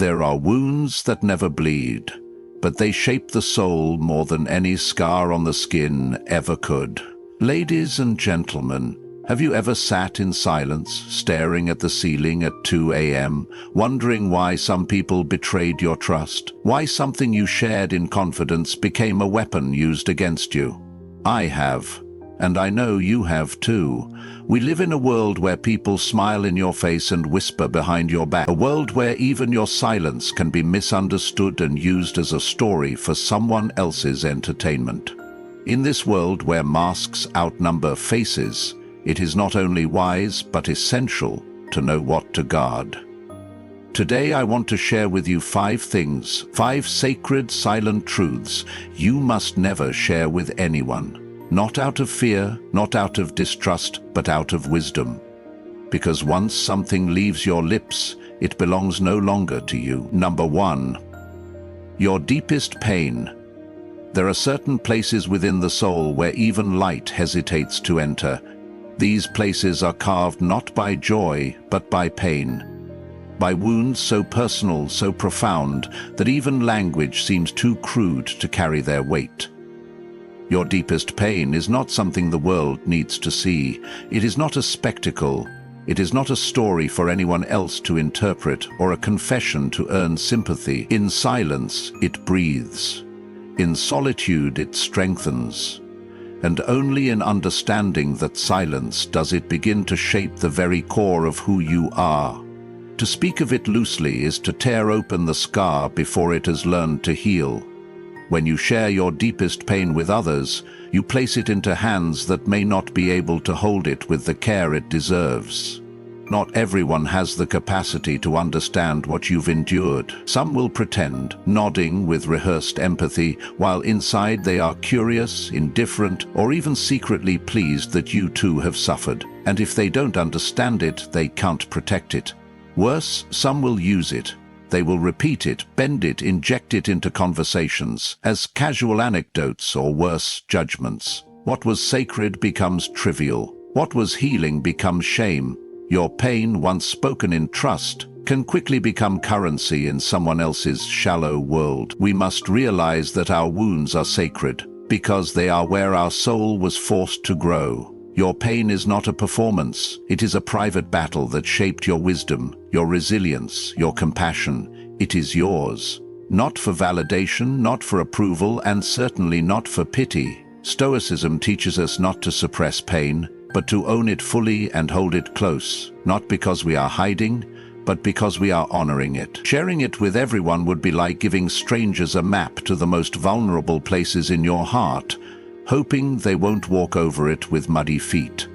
There are wounds that never bleed, but they shape the soul more than any scar on the skin ever could. Ladies and gentlemen, have you ever sat in silence, staring at the ceiling at 2 a.m., wondering why some people betrayed your trust? Why something you shared in confidence became a weapon used against you? I have, and I know you have too. We live in a world where people smile in your face and whisper behind your back. A world where even your silence can be misunderstood and used as a story for someone else's entertainment. In this world where masks outnumber faces, it is not only wise but essential to know what to guard. Today I want to share with you 5 things, 5 sacred silent truths you must never share with anyone. Not out of fear, not out of distrust, but out of wisdom. Because once something leaves your lips, it belongs no longer to you. Number 1. Your deepest pain. There are certain places within the soul where even light hesitates to enter. These places are carved not by joy, but by pain. By wounds so personal, so profound, that even language seems too crude to carry their weight. Your deepest pain is not something the world needs to see. It is not a spectacle. It is not a story for anyone else to interpret or a confession to earn sympathy. In silence, it breathes. In solitude, it strengthens. And only in understanding that silence does it begin to shape the very core of who you are. To speak of it loosely is to tear open the scar before it has learned to heal. When you share your deepest pain with others, you place it into hands that may not be able to hold it with the care it deserves. Not everyone has the capacity to understand what you've endured. Some will pretend, nodding with rehearsed empathy, while inside they are curious, indifferent, or even secretly pleased that you too have suffered. And if they don't understand it, they can't protect it. Worse, some will use it. They will repeat it, bend it, inject it into conversations, as casual anecdotes or worse, judgments. What was sacred becomes trivial. What was healing becomes shame. Your pain, once spoken in trust, can quickly become currency in someone else's shallow world. We must realize that our wounds are sacred, because they are where our soul was forced to grow. Your pain is not a performance. It is a private battle that shaped your wisdom, your resilience, your compassion. It is yours. Not for validation, not for approval, and certainly not for pity. Stoicism teaches us not to suppress pain, but to own it fully and hold it close, not because we are hiding, but because we are honoring it. Sharing it with everyone would be like giving strangers a map to the most vulnerable places in your heart, hoping they won't walk over it with muddy feet.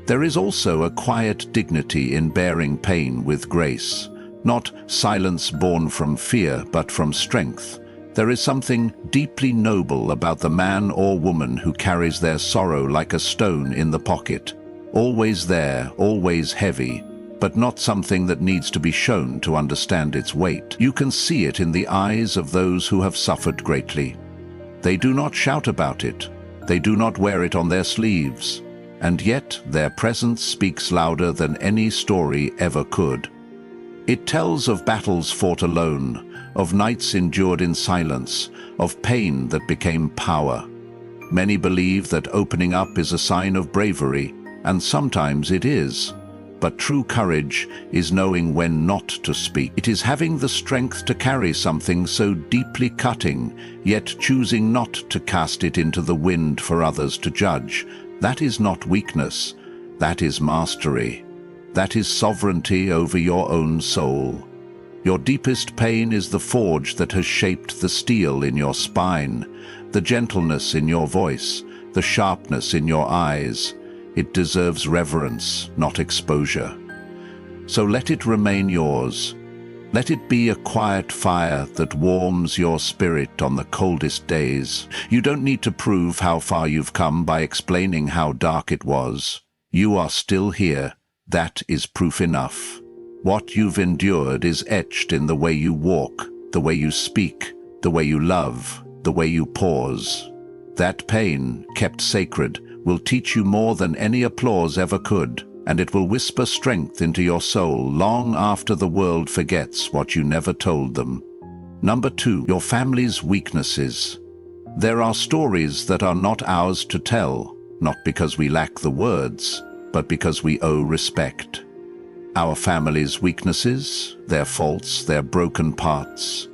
There is also a quiet dignity in bearing pain with grace, not silence born from fear, but from strength. There is something deeply noble about the man or woman who carries their sorrow like a stone in the pocket, always there, always heavy, but not something that needs to be shown to understand its weight. You can see it in the eyes of those who have suffered greatly. They do not shout about it. They do not wear it on their sleeves, and yet their presence speaks louder than any story ever could. It tells of battles fought alone, of nights endured in silence, of pain that became power. Many believe that opening up is a sign of bravery, and sometimes it is. But true courage is knowing when not to speak. It is having the strength to carry something so deeply cutting, yet choosing not to cast it into the wind for others to judge. That is not weakness. That is mastery. That is sovereignty over your own soul. Your deepest pain is the forge that has shaped the steel in your spine, the gentleness in your voice, the sharpness in your eyes. It deserves reverence, not exposure. So let it remain yours. Let it be a quiet fire that warms your spirit on the coldest days. You don't need to prove how far you've come by explaining how dark it was. You are still here. That is proof enough. What you've endured is etched in the way you walk, the way you speak, the way you love, the way you pause. That pain, kept sacred, will teach you more than any applause ever could. and it will whisper strength into your soul long after the world forgets what you never told them. Number 2, your family's weaknesses. There are stories that are not ours to tell, not because we lack the words, but because we owe respect. Our family's weaknesses, their faults, their broken parts.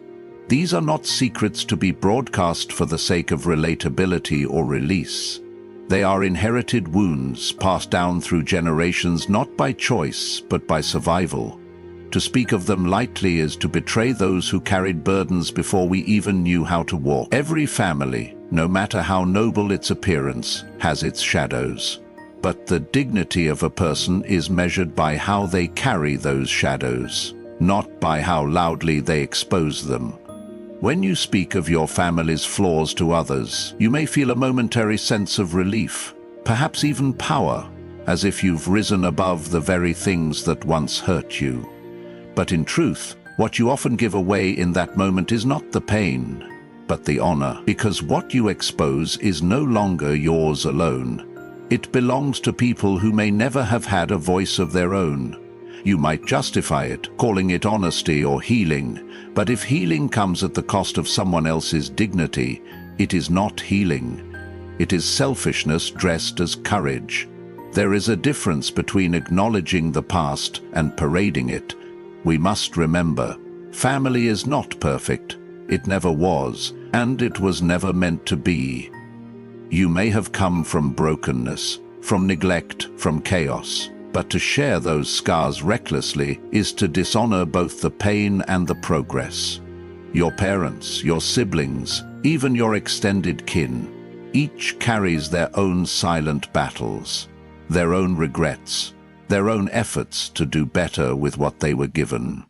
These are not secrets to be broadcast for the sake of relatability or release. They are inherited wounds passed down through generations not by choice, but by survival. To speak of them lightly is to betray those who carried burdens before we even knew how to walk. Every family, no matter how noble its appearance, has its shadows. But the dignity of a person is measured by how they carry those shadows, not by how loudly they expose them. When you speak of your family's flaws to others, you may feel a momentary sense of relief, perhaps even power, as if you've risen above the very things that once hurt you. But in truth, what you often give away in that moment is not the pain, but the honor, because what you expose is no longer yours alone. It belongs to people who may never have had a voice of their own. You might justify it, calling it honesty or healing, but if healing comes at the cost of someone else's dignity, it is not healing. It is selfishness dressed as courage. There is a difference between acknowledging the past and parading it. We must remember, family is not perfect. It never was, and it was never meant to be. You may have come from brokenness, from neglect, from chaos, but to share those scars recklessly is to dishonor both the pain and the progress. Your parents, your siblings, even your extended kin, each carries their own silent battles, their own regrets, their own efforts to do better with what they were given.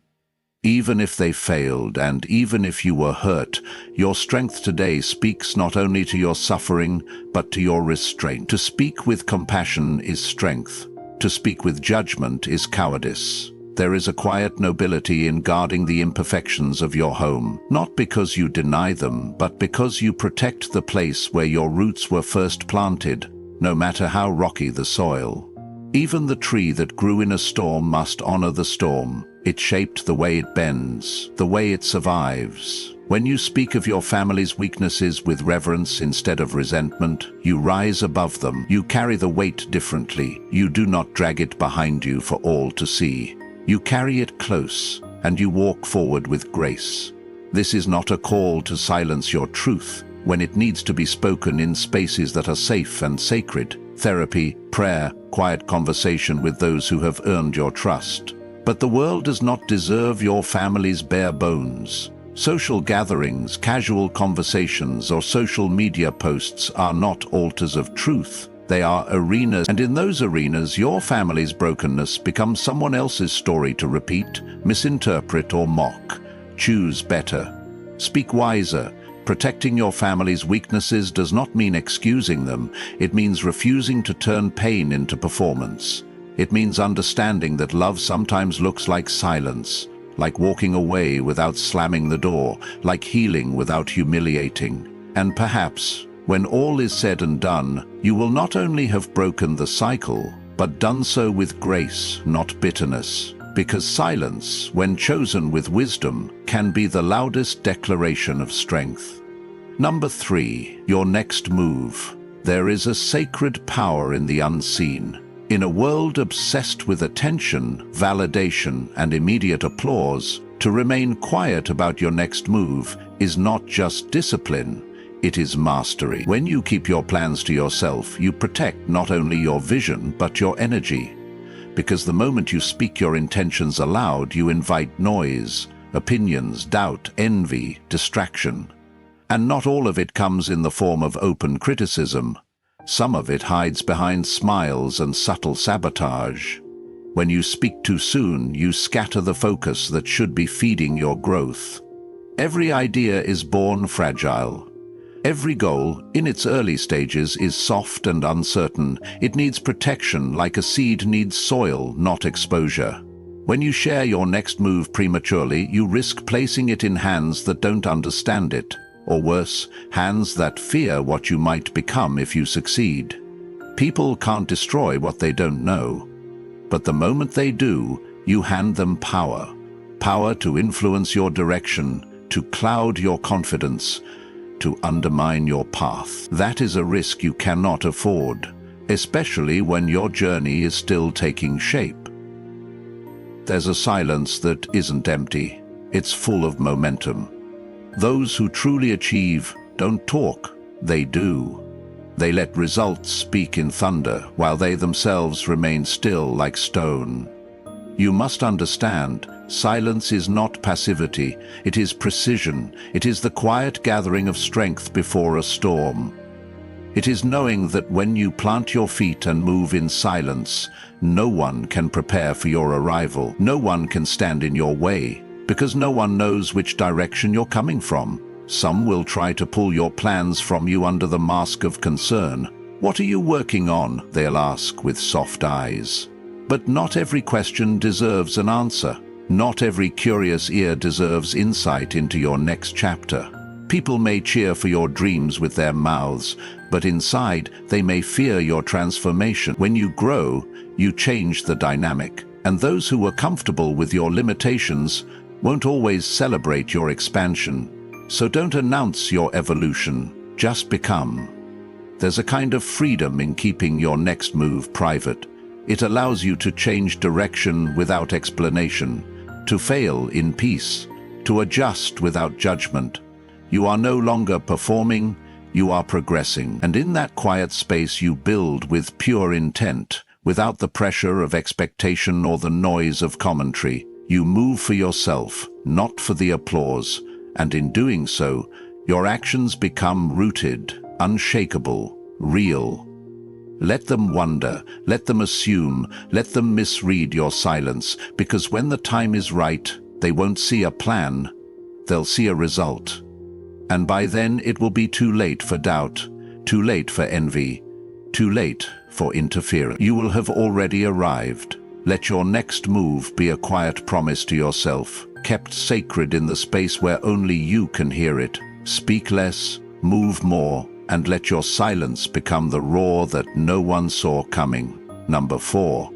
Even if they failed, and even if you were hurt, your strength today speaks not only to your suffering, but to your restraint. To speak with compassion is strength. To speak with judgment is cowardice. There is a quiet nobility in guarding the imperfections of your home, not because you deny them, but because you protect the place where your roots were first planted, no matter how rocky the soil. Even the tree that grew in a storm must honor the storm. It shaped the way it bends, the way it survives. When you speak of your family's weaknesses with reverence instead of resentment, you rise above them. You carry the weight differently. You do not drag it behind you for all to see. You carry it close, and you walk forward with grace. This is not a call to silence your truth when it needs to be spoken in spaces that are safe and sacred. Therapy, prayer, quiet conversation with those who have earned your trust. But the world does not deserve your family's bare bones. Social gatherings, casual conversations, or social media posts are not altars of truth. They are arenas, and in those arenas, your family's brokenness becomes someone else's story to repeat, misinterpret, or mock. Choose better. Speak wiser. Protecting your family's weaknesses does not mean excusing them. It means refusing to turn pain into performance. It means understanding that love sometimes looks like silence, like walking away without slamming the door, like healing without humiliating. And perhaps, when all is said and done, you will not only have broken the cycle, but done so with grace, not bitterness. Because silence, when chosen with wisdom, can be the loudest declaration of strength. Number 3, your next move. There is a sacred power in the unseen. In a world obsessed with attention, validation, and immediate applause, to remain quiet about your next move is not just discipline, it is mastery. When you keep your plans to yourself, you protect not only your vision, but your energy. Because the moment you speak your intentions aloud, you invite noise, opinions, doubt, envy, distraction. And not all of it comes in the form of open criticism. Some of it hides behind smiles and subtle sabotage. When you speak too soon, you scatter the focus that should be feeding your growth. Every idea is born fragile. Every goal, in its early stages, is soft and uncertain. It needs protection like a seed needs soil, not exposure. When you share your next move prematurely, you risk placing it in hands that don't understand it. Or worse, hands that fear what you might become if you succeed. People can't destroy what they don't know. But the moment they do, you hand them power. Power to influence your direction, to cloud your confidence, to undermine your path. That is a risk you cannot afford, especially when your journey is still taking shape. There's a silence that isn't empty. It's full of momentum. Those who truly achieve don't talk, they do. They let results speak in thunder, while they themselves remain still like stone. You must understand, silence is not passivity, it is precision. It is the quiet gathering of strength before a storm. It is knowing that when you plant your feet and move in silence, no one can prepare for your arrival. No one can stand in your way, because no one knows which direction you're coming from. Some will try to pull your plans from you under the mask of concern. What are you working on? They'll ask with soft eyes. But not every question deserves an answer. Not every curious ear deserves insight into your next chapter. People may cheer for your dreams with their mouths, but inside they may fear your transformation. When you grow, you change the dynamic, and those who were comfortable with your limitations won't always celebrate your expansion. So don't announce your evolution, just become. There's a kind of freedom in keeping your next move private. It allows you to change direction without explanation, to fail in peace, to adjust without judgment. You are no longer performing, you are progressing. And in that quiet space you build with pure intent, without the pressure of expectation or the noise of commentary. You move for yourself, not for the applause, and in doing so, your actions become rooted, unshakable, real. Let them wonder, let them assume, let them misread your silence, because when the time is right, they won't see a plan, they'll see a result. And by then it will be too late for doubt, too late for envy, too late for interference. You will have already arrived. Let your next move be a quiet promise to yourself, kept sacred in the space where only you can hear it. Speak less, move more, and let your silence become the roar that no one saw coming. Number 4.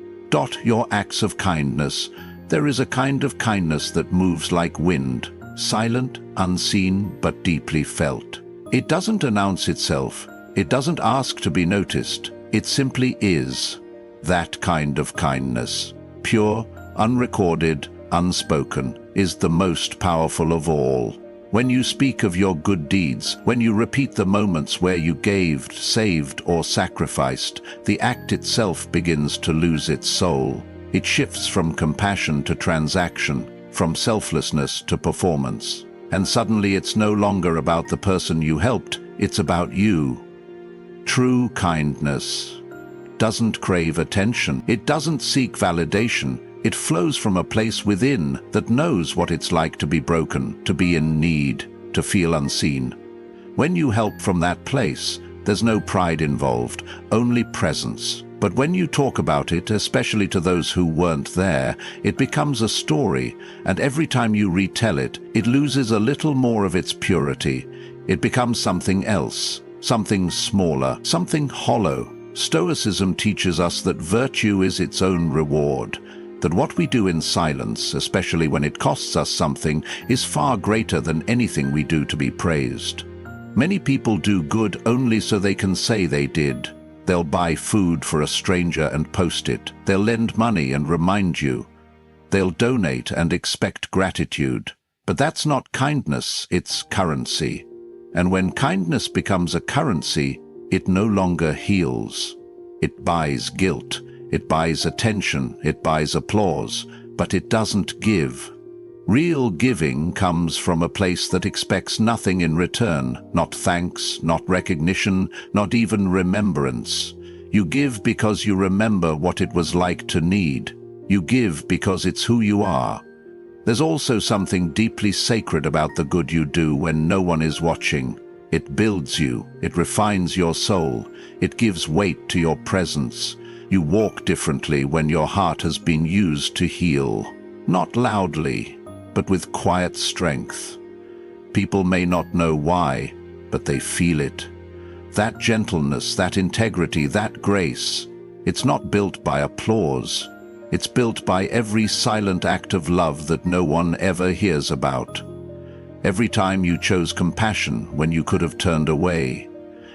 Your acts of kindness. There is a kind of kindness that moves like wind, silent, unseen, but deeply felt. It doesn't announce itself. It doesn't ask to be noticed. It simply is. That kind of kindness, pure, unrecorded, unspoken, is the most powerful of all. When you speak of your good deeds, when you repeat the moments where you gave, saved, or sacrificed, the act itself begins to lose its soul. It shifts from compassion to transaction, from selflessness to performance. And suddenly it's no longer about the person you helped, it's about you. True kindness doesn't crave attention. It doesn't seek validation. It flows from a place within that knows what it's like to be broken, to be in need, to feel unseen. When you help from that place, there's no pride involved, only presence. But when you talk about it, especially to those who weren't there, it becomes a story, and every time you retell it, it loses a little more of its purity. It becomes something else, something smaller, something hollow. Stoicism teaches us that virtue is its own reward, that what we do in silence, especially when it costs us something, is far greater than anything we do to be praised. Many people do good only so they can say they did. They'll buy food for a stranger and post it. They'll lend money and remind you. They'll donate and expect gratitude. But that's not kindness, it's currency. And when kindness becomes a currency, it no longer heals. It buys guilt. It buys attention, it buys applause, but it doesn't give. Real giving comes from a place that expects nothing in return, not thanks, not recognition, not even remembrance. You give because you remember what it was like to need. You give because it's who you are. There's also something deeply sacred about the good you do when no one is watching. It builds you, it refines your soul, it gives weight to your presence. You walk differently when your heart has been used to heal. Not loudly, but with quiet strength. People may not know why, but they feel it. That gentleness, that integrity, that grace, it's not built by applause. It's built by every silent act of love that no one ever hears about. Every time you chose compassion when you could have turned away.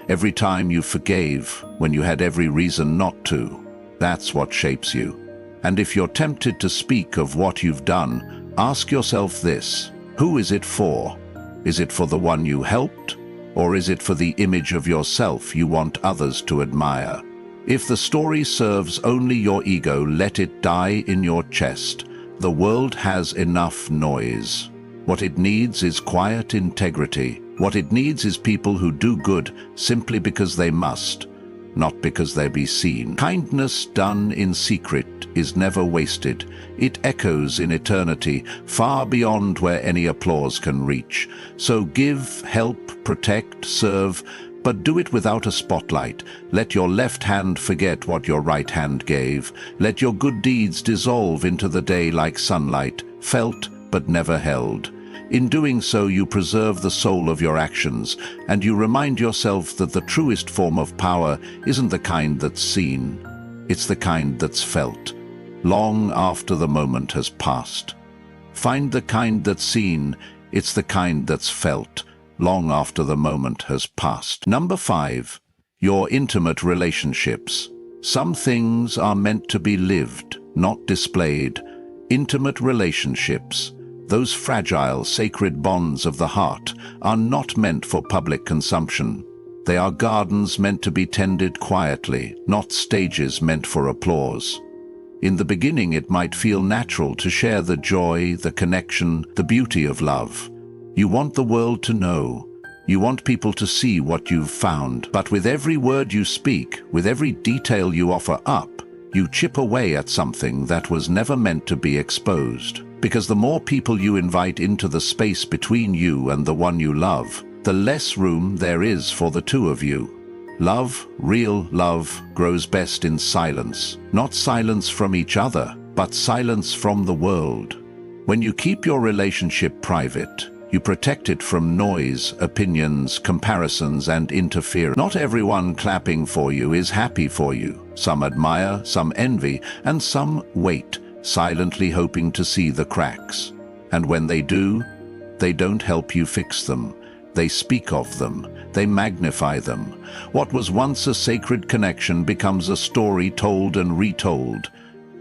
Every time you forgave when you had every reason not to. That's what shapes you. And if you're tempted to speak of what you've done, ask yourself this: who is it for? Is it for the one you helped? Or is it for the image of yourself you want others to admire? If the story serves only your ego, let it die in your chest. The world has enough noise. What it needs is quiet integrity. What it needs is people who do good simply because they must, not because they be seen. Kindness done in secret is never wasted. It echoes in eternity, far beyond where any applause can reach. So give, help, protect, serve, but do it without a spotlight. Let your left hand forget what your right hand gave. Let your good deeds dissolve into the day like sunlight, felt but never held. In doing so, you preserve the soul of your actions, and you remind yourself that the truest form of power isn't the kind that's seen. It's the kind that's felt, long after the moment has passed. Find the kind that's seen. It's the kind that's felt, long after the moment has passed. Number 5, your intimate relationships. Some things are meant to be lived, not displayed. Intimate relationships, those fragile, sacred bonds of the heart, are not meant for public consumption. They are gardens meant to be tended quietly, not stages meant for applause. In the beginning, it might feel natural to share the joy, the connection, the beauty of love. You want the world to know. You want people to see what you've found. But with every word you speak, with every detail you offer up, you chip away at something that was never meant to be exposed. Because the more people you invite into the space between you and the one you love, the less room there is for the two of you. Love, real love, grows best in silence. Not silence from each other, but silence from the world. When you keep your relationship private, you protect it from noise, opinions, comparisons, and interference. Not everyone clapping for you is happy for you. Some admire, some envy, and some wait, silently hoping to see the cracks. And when they do, they don't help you fix them. They speak of them. They magnify them. What was once a sacred connection becomes a story told and retold,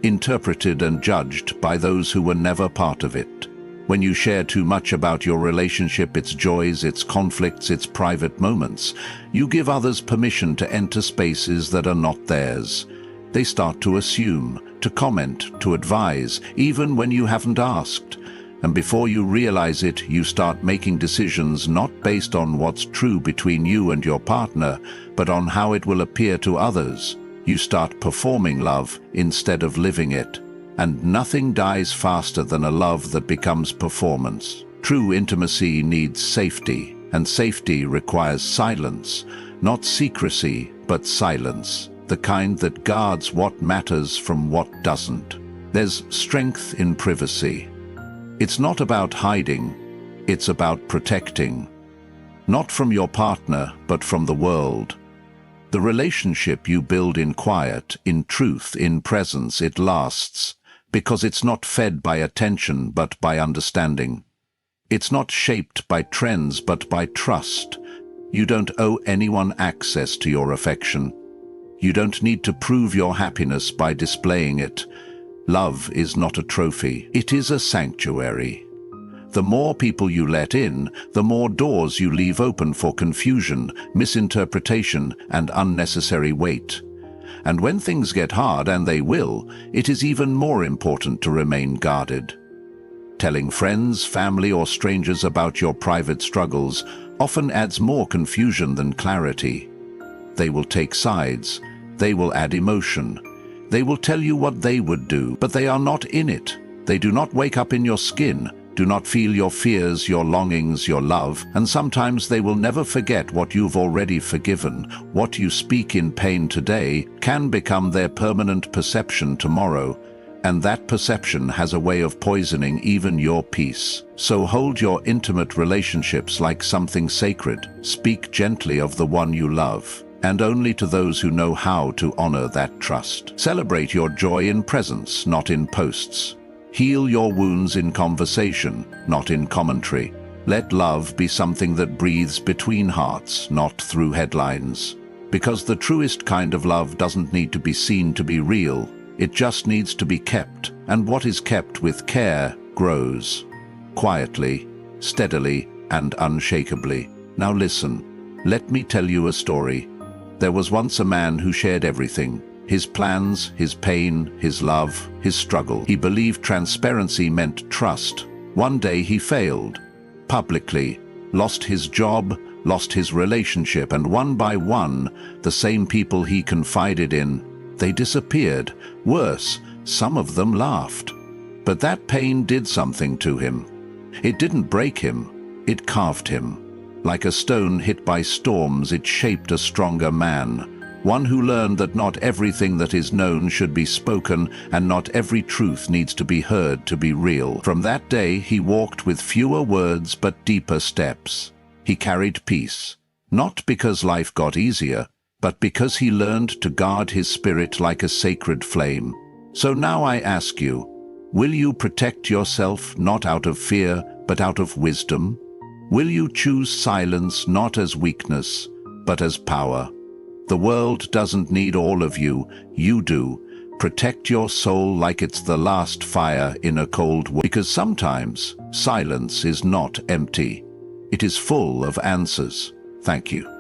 interpreted and judged by those who were never part of it. When you share too much about your relationship, its joys, its conflicts, its private moments, you give others permission to enter spaces that are not theirs. They start to assume, to comment, to advise, even when you haven't asked. And before you realize it, you start making decisions not based on what's true between you and your partner, but on how it will appear to others. You start performing love instead of living it. And nothing dies faster than a love that becomes performance. True intimacy needs safety, and safety requires silence. Not secrecy, but silence. The kind that guards what matters from what doesn't. There's strength in privacy. It's not about hiding, it's about protecting. Not from your partner, but from the world. The relationship you build in quiet, in truth, in presence, it lasts. Because it's not fed by attention, but by understanding. It's not shaped by trends, but by trust. You don't owe anyone access to your affection. You don't need to prove your happiness by displaying it. Love is not a trophy. It is a sanctuary. The more people you let in, the more doors you leave open for confusion, misinterpretation, and unnecessary weight. And when things get hard, and they will, it is even more important to remain guarded. Telling friends, family, or strangers about your private struggles often adds more confusion than clarity. They will take sides. They will add emotion. They will tell you what they would do, but they are not in it. They do not wake up in your skin, do not feel your fears, your longings, your love, and sometimes they will never forget what you've already forgiven. What you speak in pain today can become their permanent perception tomorrow, and that perception has a way of poisoning even your peace. So hold your intimate relationships like something sacred. Speak gently of the one you love. and only to those who know how to honor that trust. Celebrate your joy in presence, not in posts. Heal your wounds in conversation, not in commentary. Let love be something that breathes between hearts, not through headlines. Because the truest kind of love doesn't need to be seen to be real. It just needs to be kept, and what is kept with care grows. Quietly, steadily, and unshakably. Now listen, let me tell you a story. There was once a man who shared everything. His plans, his pain, his love, his struggle. He believed transparency meant trust. One day he failed. Publicly, lost his job, lost his relationship, and one by one, the same people he confided in, they disappeared. Worse, some of them laughed. But that pain did something to him. It didn't break him, it carved him. Like a stone hit by storms, it shaped a stronger man. One who learned that not everything that is known should be spoken, and not every truth needs to be heard to be real. From that day, he walked with fewer words but deeper steps. He carried peace, not because life got easier, but because he learned to guard his spirit like a sacred flame. So now I ask you, will you protect yourself not out of fear, but out of wisdom? Will you choose silence not as weakness, but as power? The world doesn't need all of you, you do. Protect your soul like it's the last fire in a cold world. Because sometimes silence is not empty. It is full of answers. Thank you.